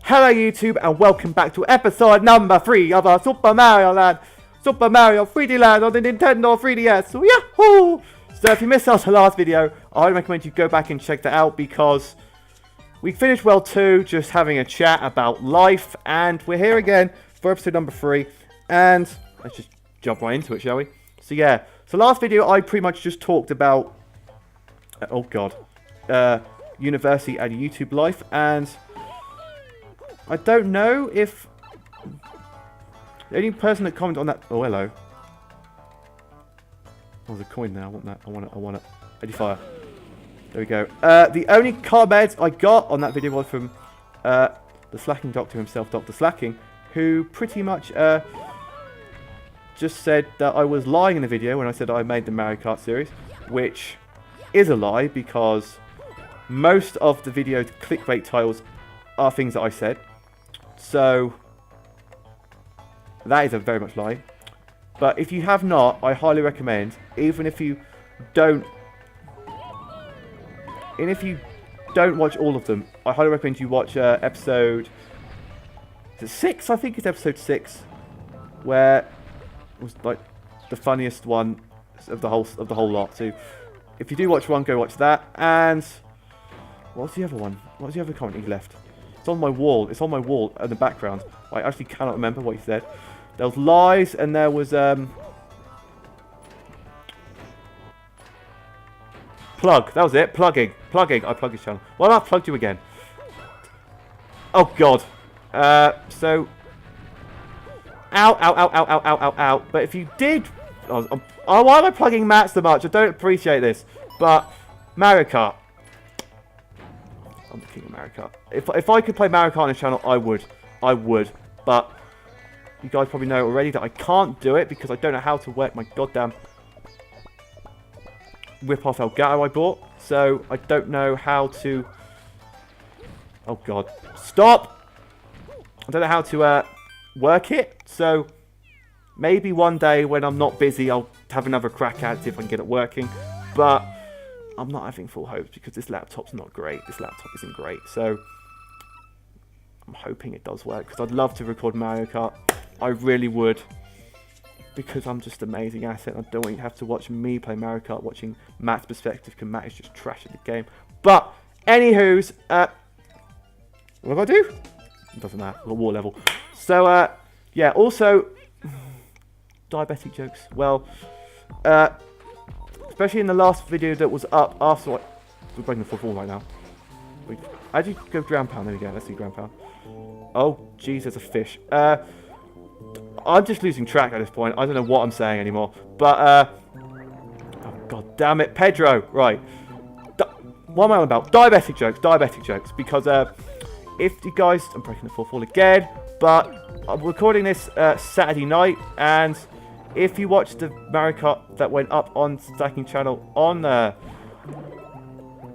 Hello YouTube and welcome back to episode number 3 of our Super Mario 3D Land on the Nintendo 3DS. So yahoo! So if you missed out on the last video, I would recommend you go back and check that out because we finished World 2 just having a chat about life, and we're here again for episode number 3, and let's just jump right into it, shall we? So yeah, so last video I pretty much just talked about university and YouTube life, and I don't know if the only person that commented on that. Oh, hello. Oh, there's a coin there. I want that. I want it. Ready, fire. There we go. The only comments I got on that video was from the Slacking Doctor himself, Dr. Slacking, who pretty much just said that I was lying in the video when I said I made the Mario Kart series, which is a lie because most of the video clickbait titles are things that I said. So that is a very much lie. But if you have not, I highly recommend, even if you don't watch all of them, I highly recommend you watch episode 6. I think it's episode 6, where it was like the funniest one of the whole lot. So if you do watch one, go watch that. And what's the other one? What's the other comment he left? It's on my wall. It's on my wall in the background. I actually cannot remember what he said. There was lies, and there was plug. That was it. Plugging. I plugged his channel. Well, I plugged you again. Oh God. So. Ow. But if you did, why am I plugging Matt so much? I don't appreciate this. But Mario Kart. I'm the king of Mario Kart. If I could play Mario Kart on this channel, I would. But you guys probably know already that I can't do it because I don't know how to work my goddamn rip-off Elgato I bought. So I don't know how to. Oh God! Stop! I don't know how to work it. So maybe one day when I'm not busy, I'll have another crack at it, see if I can get it working. But I'm not having full hopes because this laptop's not great. This laptop isn't great. So I'm hoping it does work because I'd love to record Mario Kart. I really would. Because I'm just an amazing asset. I don't want you to have to watch me play Mario Kart watching Matt's perspective because Matt is just trash at the game. But, anywho's, what do I do? It doesn't matter. We're at war level. So, yeah, also, diabetic jokes. Well, especially in the last video that was up after we're breaking the fourth wall right now. How do you go ground pound? There we go. Let's do ground pound. Oh, jeez, there's a fish. I'm just losing track at this point. I don't know what I'm saying anymore. But, oh, God damn it. Pedro. Right. What am I on about? Diabetic jokes. Because, if you guys... I'm breaking the fourth wall again. But I'm recording this Saturday night. And if you watch the Mario Kart that went up on Stacking channel on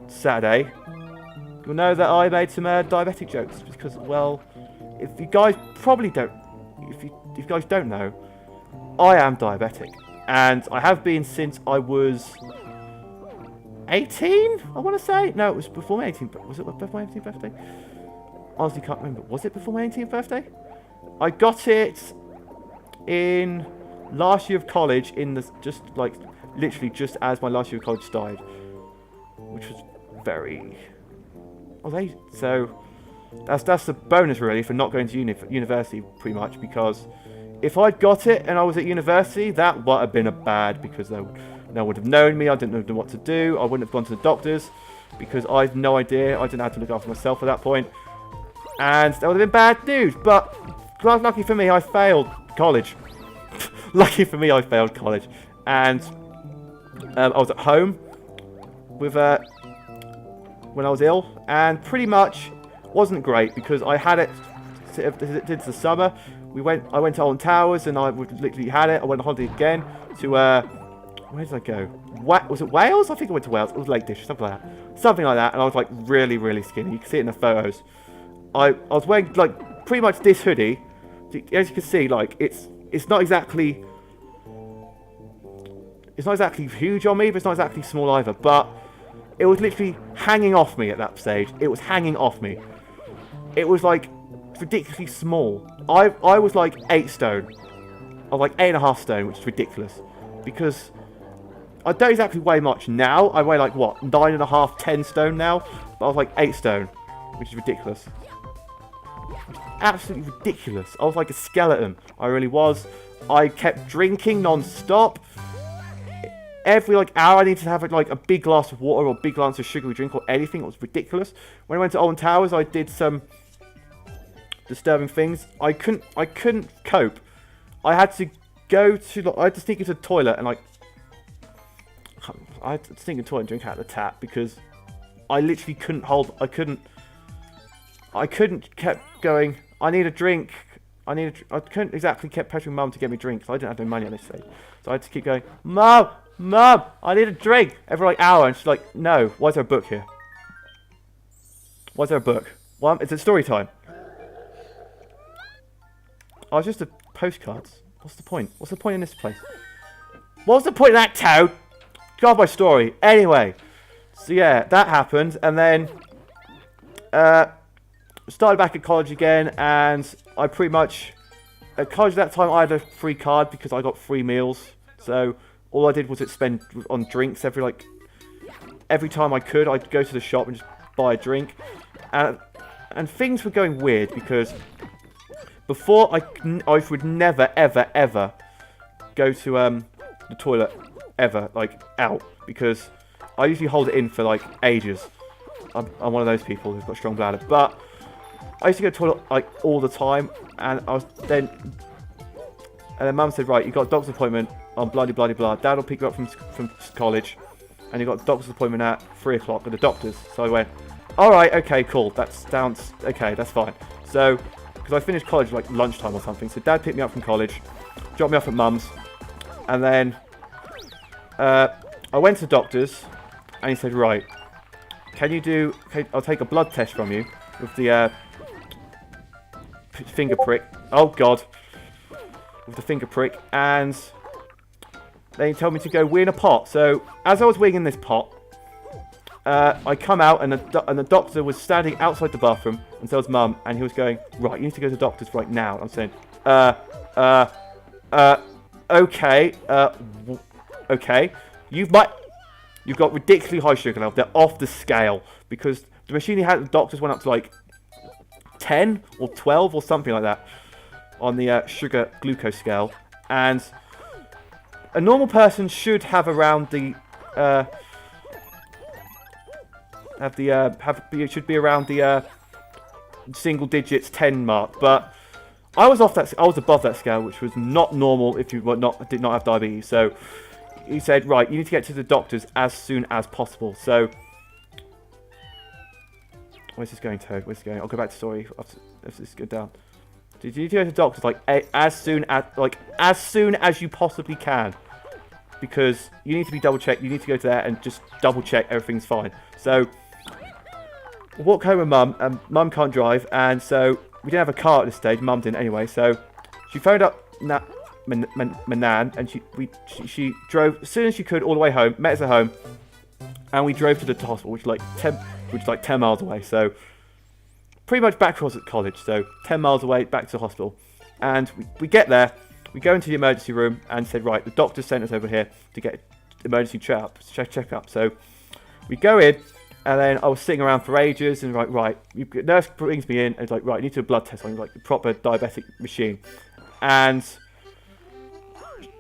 Saturday, you'll know that I made some diabetic jokes. Because, well, if you guys probably don't... If you guys don't know, I am diabetic, and I have been since I was 18. I want to say no, it was before my 18th. Was it before my 18th birthday? Honestly, can't remember. Was it before my 18th birthday? I got it in last year of college, in the literally just as my last year of college started, which was very. So. That's the bonus really for not going to university pretty much, because if I'd got it and I was at university, that would have been a bad, because no one would have known me. I didn't know what to do. I wouldn't have gone to the doctors because I had no idea. I didn't know how to look after myself at that point, and that would have been bad news. But lucky for me, I failed college. Lucky for me, I failed college, and I was at home with when I was ill, and pretty much wasn't great because I had it since the summer. I went to Alton Towers and I literally had it. I went on holiday again to where did I go? Was it Wales? I think I went to Wales. It was Lake District, something like that. And I was like really skinny. You can see it in the photos. I was wearing like pretty much this hoodie. As you can see, like it's not exactly huge on me, but it's not exactly small either. But it was literally hanging off me at that stage. It was hanging off me. It was like ridiculously small. I was like 8 stone. I was like 8.5 stone, which is ridiculous. Because I don't exactly weigh much now. I weigh like, what, 9.5, 10 stone now? But I was like 8 stone, which is ridiculous. Absolutely ridiculous. I was like a skeleton. I really was. I kept drinking non-stop. Every like hour I needed to have like a big glass of water or a big glass of sugary drink or anything. It was ridiculous. When I went to Alton Towers, I did some disturbing things. I couldn't cope. I had to go to like, I had to sneak into the toilet and like I had to sneak into the toilet and drink out of the tap because I literally couldn't hold. I couldn't kept going. I need a drink. I couldn't exactly keep pressuring Mum to get me a drink because I didn't have no money on this day. So I had to keep going, Mum, I need a drink every like hour. And she's like, no, why is there a book here? Why is there a book? Well, it's a story time. I was just a postcards. What's the point? What's the point in this place? What's the point of that toad? God, my story. Anyway, so yeah, that happened, and then started back at college again, and I pretty much at college at that time I had a free card because I got free meals. So all I did was spend on drinks every time I could. I'd go to the shop and just buy a drink, and things were going weird because before I would never ever go to the toilet ever like out because I usually hold it in for like ages. I'm one of those people who's got a strong bladder, but I used to go to the toilet like all the time, and then Mum said, right, you got a doctor's appointment on bloody blah. Dad will pick you up from college, and you got a doctor's appointment at 3 o'clock at the doctor's. So I went, all right, okay, cool, that sounds okay, that's fine. So because I finished college like lunchtime or something, so Dad picked me up from college, dropped me off at Mum's, and then I went to the doctor's, and he said, right, I'll take a blood test from you with the finger prick. Oh God, with the finger prick, and then he told me to go wee in a pot. So as I was weeing in this pot, I come out, and the doctor was standing outside the bathroom, and so was Mum, and he was going, right, you need to go to the doctor's right now. I'm saying, okay, okay, you've got ridiculously high sugar level. They're off the scale because the machine he had at the doctor's went up to like 10 or 12 or something like that on the sugar glucose scale, and a normal person should have around the should be around the single digits 10 mark, but I was above that scale, which was not normal if you did not have diabetes. So he said, right, you need to get to the doctor's as soon as possible. So where's this going, Toad? Where's this going? I'll go back to story. Let's just go down. Did you need to go to the doctor's like as soon as you possibly can, because you need to be double checked. You need to go to there and just double check everything's fine. So I walk home with Mum, and Mum can't drive, and so we didn't have a car at this stage. Mum didn't anyway, so she phoned up my nan, and she drove as soon as she could all the way home. Met us at home, and we drove to the hospital, which is like 10 miles away. So pretty much back across at college. So 10 miles away, back to the hospital, and we get there. We go into the emergency room and said, right, the doctor sent us over here to get emergency check-up. So we go in, and then I was sitting around for ages, and right, nurse brings me in, and it's like, right, you need to do a blood test on like the proper diabetic machine. And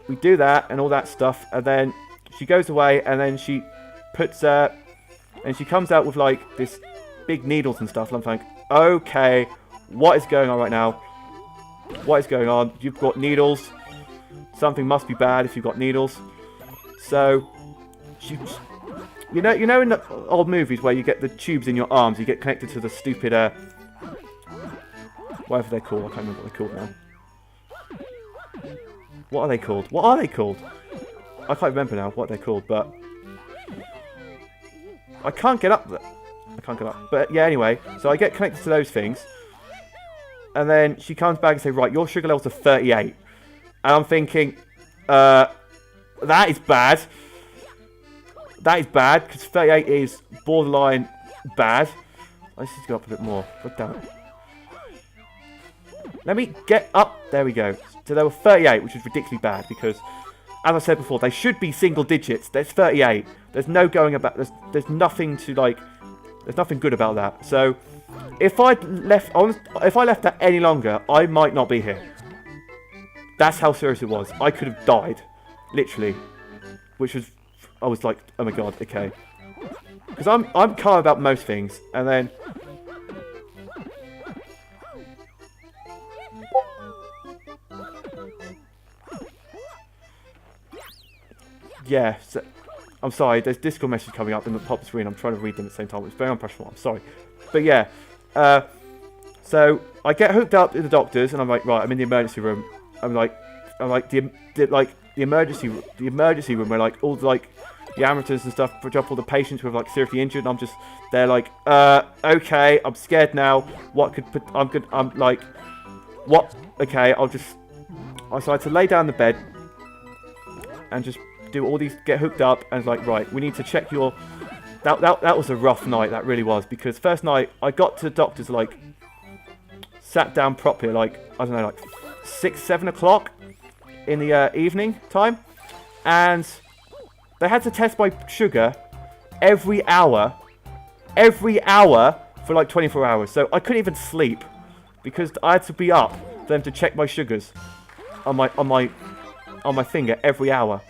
we do that and all that stuff, and then she goes away, and then she puts and she comes out with like this big needles and stuff, and I'm like, okay, what is going on right now? What is going on? You've got needles. Something must be bad if you've got needles. So she, you know in the old movies where you get the tubes in your arms, you get connected to the stupid whatever they're called. I can't remember what they're called now. What are they called? What are they called? I can't remember now what they're called, but I can't get up there. I can't get up. But yeah, anyway, so I get connected to those things, and then she comes back and says, right, your sugar levels are 38. And I'm thinking, that is bad. That is bad, because 38 is borderline bad. Let's just go up a bit more. God damn it. Let me get up. There we go. So there were 38, which is ridiculously bad because, as I said before, they should be single digits. There's 38. There's no going about. There's nothing to like. There's nothing good about that. So if I left that any longer, I might not be here. That's how serious it was. I could have died, literally. Which was, I was like, oh my god, okay. Because I'm calm about most things, and then. Yeah, so, I'm sorry, there's Discord message coming up in the pop screen. I'm trying to read them at the same time. It's very unprofessional, I'm sorry. But yeah, so I get hooked up to the doctors, and I'm like, right, I'm in the emergency room. I'm like the emergency room where like all the like the amateurs and stuff put up all the patients who are like seriously injured. And they're like, okay, I'm scared now. I'm like, what? Okay, I had to lay down in the bed and just do all these, get hooked up, and it's like, right, we need to check your. That was a rough night. That really was, because first night I got to the doctors, like sat down properly, like I don't know, like 6, 7 o'clock in the evening time, and they had to test my sugar every hour for like 24 hours. So I couldn't even sleep because I had to be up for them to check my sugars on my finger every hour,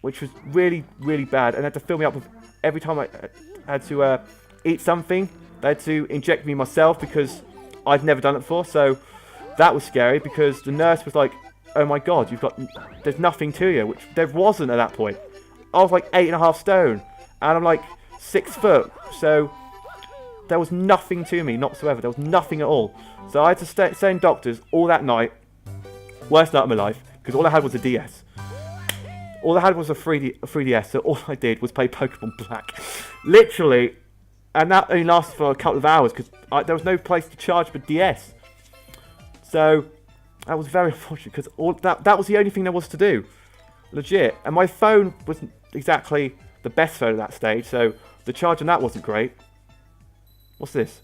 which was really, really bad. And they had to fill me up with, every time I had to eat something, they had to inject me myself because I'd never done it before. So that was scary because the nurse was like, oh my god, there's nothing to you, which there wasn't at that point. I was like 8.5 stone, and I'm like 6 foot, so there was nothing to me whatsoever. There was nothing at all. So I had to stay in doctors all that night. Worst night of my life, because all I had was a DS. All I had was a 3DS, so all I did was play Pokemon Black. Literally. And that only lasted for a couple of hours, because there was no place to charge the DS. So, that was very unfortunate, because that was the only thing there was to do. Legit. And my phone wasn't exactly the best phone at that stage, so the charge on that wasn't great. What's this?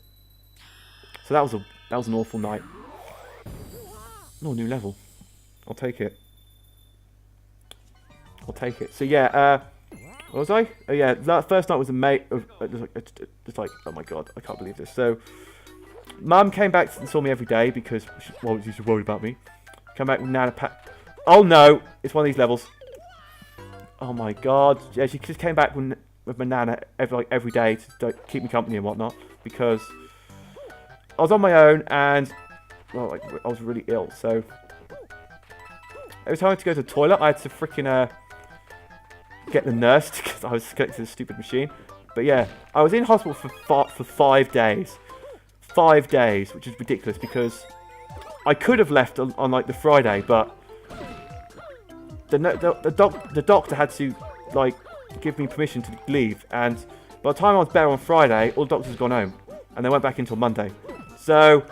So that was an awful night. Oh, new level. I'll take it. So yeah, what was I? Oh yeah, that first night was just like, oh my god, I can't believe this. So, Mum came back and saw me every day because she's worried about me. Come back with Nana Oh no, it's one of these levels. Oh my god, yeah, she just came back with my Nana every day to keep me company and whatnot, because I was on my own and well, I was really ill. So every time I had to go to the toilet, I had to freaking get the nurse because I was connected to the stupid machine. But yeah, I was in hospital for 5 days. 5 days, which is ridiculous because I could have left on like the Friday, but the doctor had to like give me permission to leave, and by the time I was better on Friday, all the doctors had gone home, and they went back until Monday. So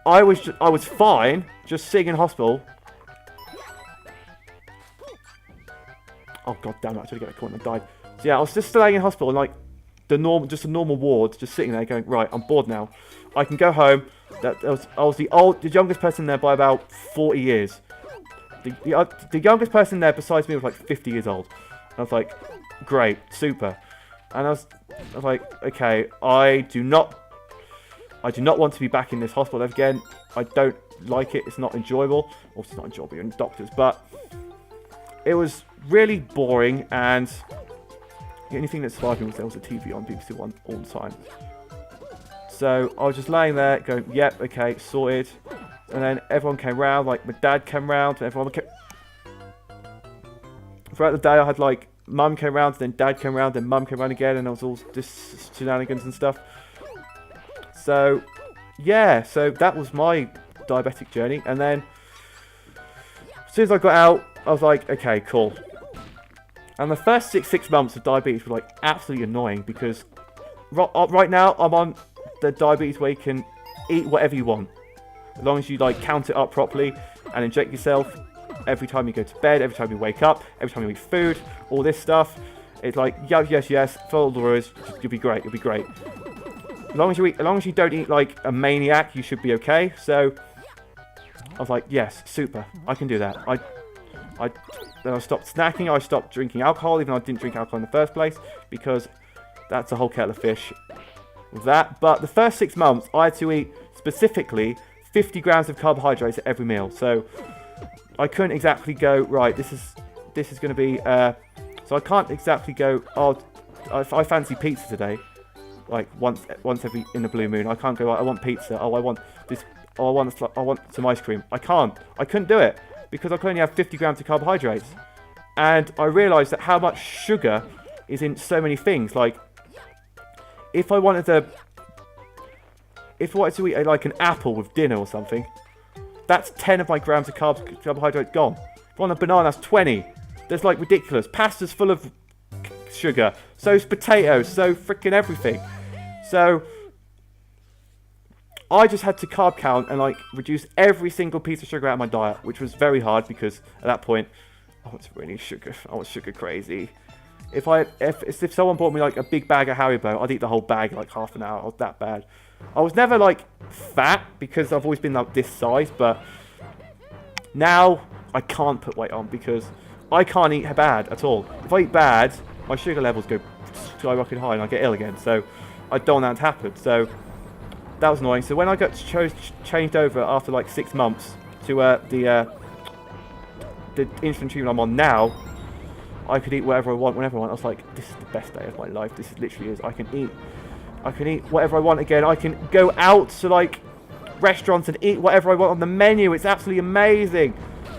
I was fine, just sitting in hospital. Oh god damn it! I tried to get a corner and died. So yeah, I was just staying in hospital, like just a normal ward, just sitting there, going, right, I'm bored now. I can go home. I was the youngest person there by about 40 years. The youngest person there besides me was like 50 years old. And I was like, great, super. And I was like, okay, I do not want to be back in this hospital ever again. I don't like it. It's not enjoyable. Also, it's not enjoyable. You're in doctors, but it was really boring, and the only thing that survived me was there was a TV on BBC One all the time. So I was just laying there going, yep, okay, sorted. And then everyone came round, like my dad came round, and everyone came. Throughout the day I had like mum came round, then dad came round, then mum came round again, and there was all this shenanigans and stuff. So yeah, so that was my diabetic journey. And then as soon as I got out, I was like, okay, cool. And the first six months of diabetes were like absolutely annoying because right now I'm on the diabetes where you can eat whatever you want, as long as you like count it up properly and inject yourself every time you go to bed, every time you wake up, every time you eat food, all this stuff. It's like yes, follow the rules. You'll be great. As long as you don't eat like a maniac, you should be okay. So I was like, yes, super, I can do that. Then I stopped snacking. I stopped drinking alcohol, even though I didn't drink alcohol in the first place, because that's a whole kettle of fish with that. But the first 6 months, I had to eat specifically 50 grams of carbohydrates at every meal. So I couldn't exactly go, right, this is going to be, so I can't exactly go, oh, I fancy pizza today, like once every, in the blue moon. I can't go, I want pizza, oh, I want this, oh, I want some ice cream. I couldn't do it, because I could only have 50 grams of carbohydrates. And I realised that how much sugar is in so many things. Like, if I wanted to eat like an apple with dinner or something, that's 10 of my grams of carbohydrate gone. If I want a banana, that's 20. There's like ridiculous. Pasta's full of sugar. So's potatoes. So freaking everything. So I just had to carb count and like reduce every single piece of sugar out of my diet, which was very hard because at that point I was really sugar. I was sugar crazy. If someone bought me like a big bag of Haribo, I'd eat the whole bag in like half an hour. I was that bad. I was never like fat because I've always been like this size, but now I can't put weight on because I can't eat bad at all. If I eat bad, my sugar levels go skyrocket high and I get ill again. So I don't want that to happen. So that was annoying. So when I got changed over after like 6 months to the insulin treatment I'm on now, I could eat whatever I want, whenever I want. I was like, this is the best day of my life. This literally is. I can eat whatever I want again. I can go out to like restaurants and eat whatever I want on the menu. It's absolutely amazing.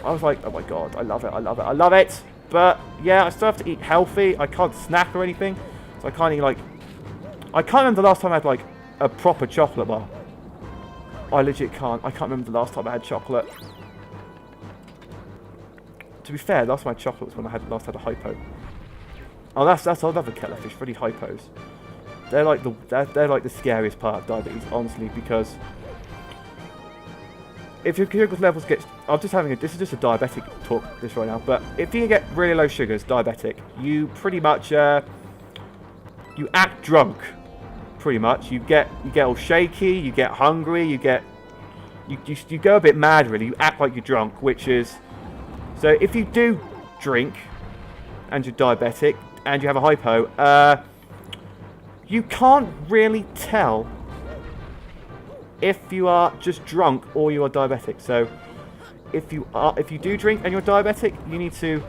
I was like, oh my god, I love it, I love it, I love it. But yeah, I still have to eat healthy. I can't snack or anything, so I can't eat like. I can't remember the last time I had like a proper chocolate bar. I legit can't. I can't remember the last time I had chocolate. To be fair, last time I had chocolate was when I last had a hypo. Oh, that's another kettle of fish. Really, hypos. They're like the scariest part of diabetes, honestly, because if your glucose levels get, this is just a diabetic talk this right now, but if you get really low sugars, diabetic, you pretty much you act drunk, pretty much. You get all shaky, you get hungry, you go a bit mad, really. You act like you're drunk, which is. So if you do drink and you're diabetic and you have a hypo, you can't really tell if you are just drunk or you are diabetic. So if you do drink and you're diabetic, you need to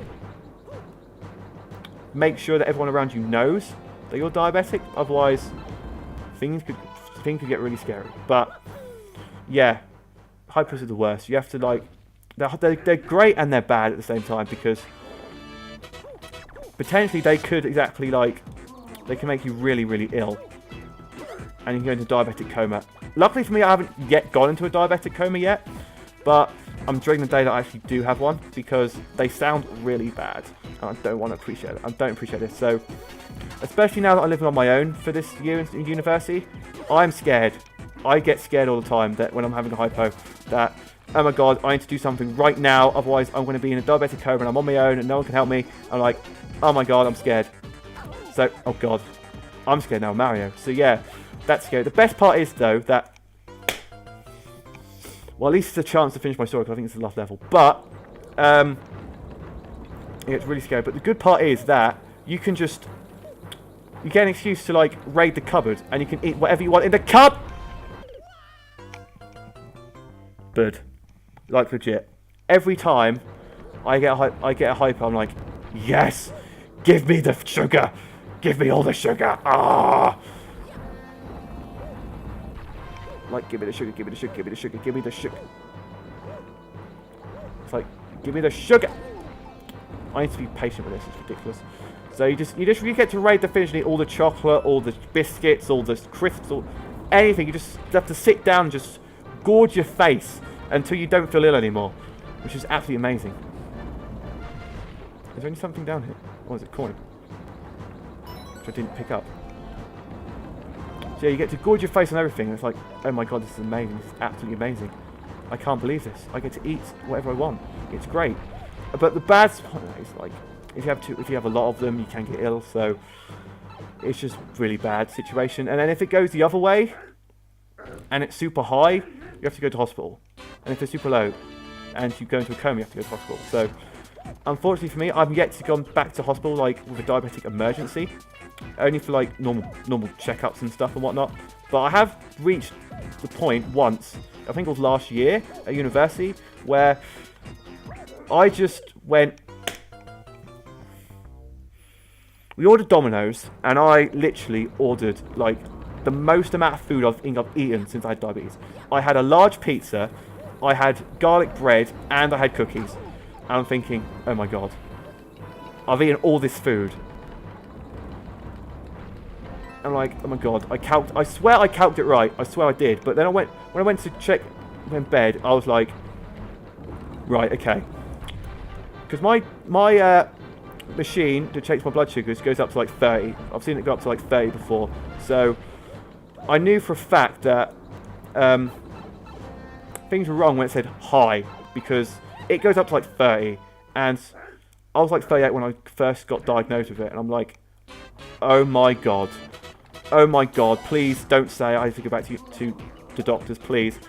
make sure that everyone around you knows that you're diabetic. Otherwise, things could get really scary. But yeah, hypos are the worst. You have to like. They're great and they're bad at the same time because potentially they could exactly like they can make you really, really ill and you can go into diabetic coma. Luckily for me, I haven't yet gone into a diabetic coma yet, but I'm dreading the day that I actually do have one because they sound really bad and I don't want to appreciate it. I don't appreciate it. So especially now that I'm living on my own for this year in university, I'm scared. I get scared all the time that when I'm having a hypo that oh my god, I need to do something right now, otherwise I'm going to be in a diabetic coma and I'm on my own and no one can help me. I'm like, oh my god, I'm scared. So, oh god, I'm scared now, Mario. So yeah, that's scary. The best part is though that, well, at least it's a chance to finish my story because I think it's the last level. But, yeah, it's really scary. But the good part is that you can just, you get an excuse to like raid the cupboard and you can eat whatever you want in the cupboard. Like legit, every time I get a hyper, I'm like, yes, give me the sugar, give me all the sugar, like give me the sugar, give me the sugar, give me the sugar, give me the sugar. It's like, give me the sugar. I need to be patient with this. It's ridiculous. So you get to raid the finish and eat all the chocolate, all the biscuits, all the crisps, all anything. You just have to sit down and just gorge your face until you don't feel ill anymore, which is absolutely amazing. Is there something down here? Or is it coin? Which I didn't pick up. So yeah, you get to gorge your face on everything. It's like, oh my god, this is amazing. This is absolutely amazing. I can't believe this. I get to eat whatever I want. It's great. But the bad spot is like, if you have a lot of them, you can get ill. So It's just really bad situation. And then if it goes the other way, and it's super high, you have to go to hospital. And if it's super low, and you go into a coma, you have to go to hospital. So, unfortunately for me, I've yet to go back to hospital, like, with a diabetic emergency. Only for, like, normal checkups and stuff and whatnot. But I have reached the point once, I think it was last year, at university, where I just went... We ordered Domino's, and I literally ordered, like, the most amount of food I've eaten since I had diabetes. I had a large pizza, I had garlic bread, and I had cookies. And I'm thinking, oh my god, I've eaten all this food. I'm like, oh my god, I swear I calced it right. I swear I did. But then when I went to check in bed, I was like, right, okay. Because my machine that checks my blood sugars goes up to like 30. I've seen it go up to like 30 before. So I knew for a fact that things were wrong when it said high, because it goes up to like 30, and I was like 38 when I first got diagnosed with it, and I'm like, oh my god, please don't say I have to go back to the doctors, please,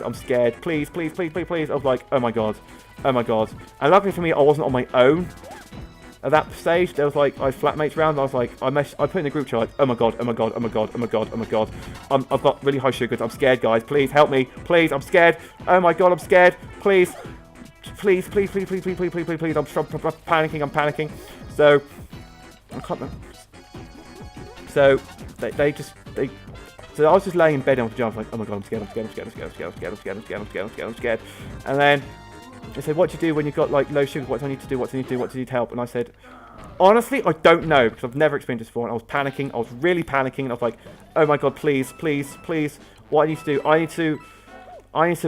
I'm scared, please. I was like, oh my god, and luckily for me, I wasn't on my own. At that stage, there was like, I had flatmates around, and I was like, I put in the group chat, like, oh my god, I've got really high sugars, I'm scared, guys, please, help me, please, I'm scared, oh my god, I'm scared, please, I'm panicking, so, I can't remember, so, so I was just laying in bed in my pajamas, like, oh my god, I'm scared, and then, they said, what do you do when you've got like low sugar? What do I need to do? What do you need help? And I said, honestly, I don't know, because I've never experienced this before. And I was panicking. I was really panicking. And I was like, oh my god, please. What I need to do? I need to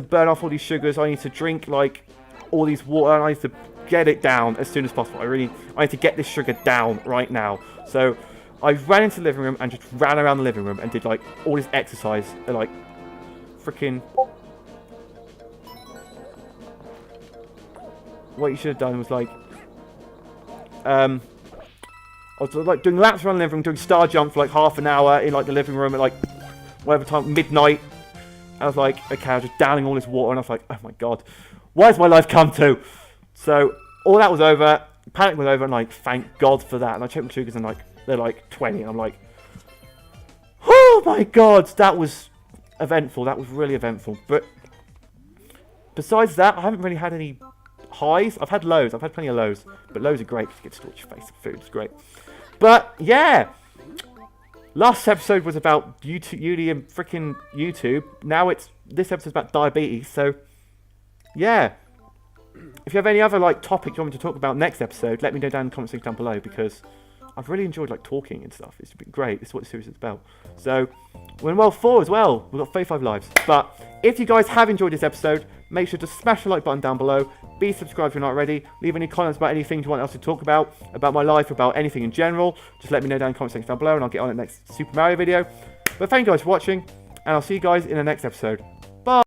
burn off all these sugars. I need to drink like all these water. And I need to get it down as soon as possible. I need to get this sugar down right now. So I ran into the living room and just ran around the living room and did like all this exercise. Like freaking... What you should have done was like, I was like doing laps around the living room, doing star jump for like half an hour in like the living room at like whatever time, midnight. I was like, okay, I was just downing all this water, and I was like, oh my god, why has my life come to? So all that was over, panic was over, and like, thank god for that. And I checked my sugars, and like they're like 20, and I'm like, oh my god, that was eventful. That was really eventful. But besides that, I haven't really had any highs. I've had lows. I've had plenty of lows. But lows are great because you get to torch your face with food. It's great. But, yeah. Last episode was about uni and freaking YouTube. Now this episode's about diabetes. So, yeah. If you have any other, like, topic you want me to talk about next episode, let me know down in the comment section down below, because I've really enjoyed, like, talking and stuff. It's been great. This is what the series is about. So, we're in World 4 as well. We've got 35 lives. But, if you guys have enjoyed this episode, make sure to smash the like button down below. Be subscribed if you're not already. Leave any comments about anything you want us to talk about my life, about anything in general. Just let me know down in the comment section down below, and I'll get on the next Super Mario video. But thank you guys for watching, and I'll see you guys in the next episode. Bye!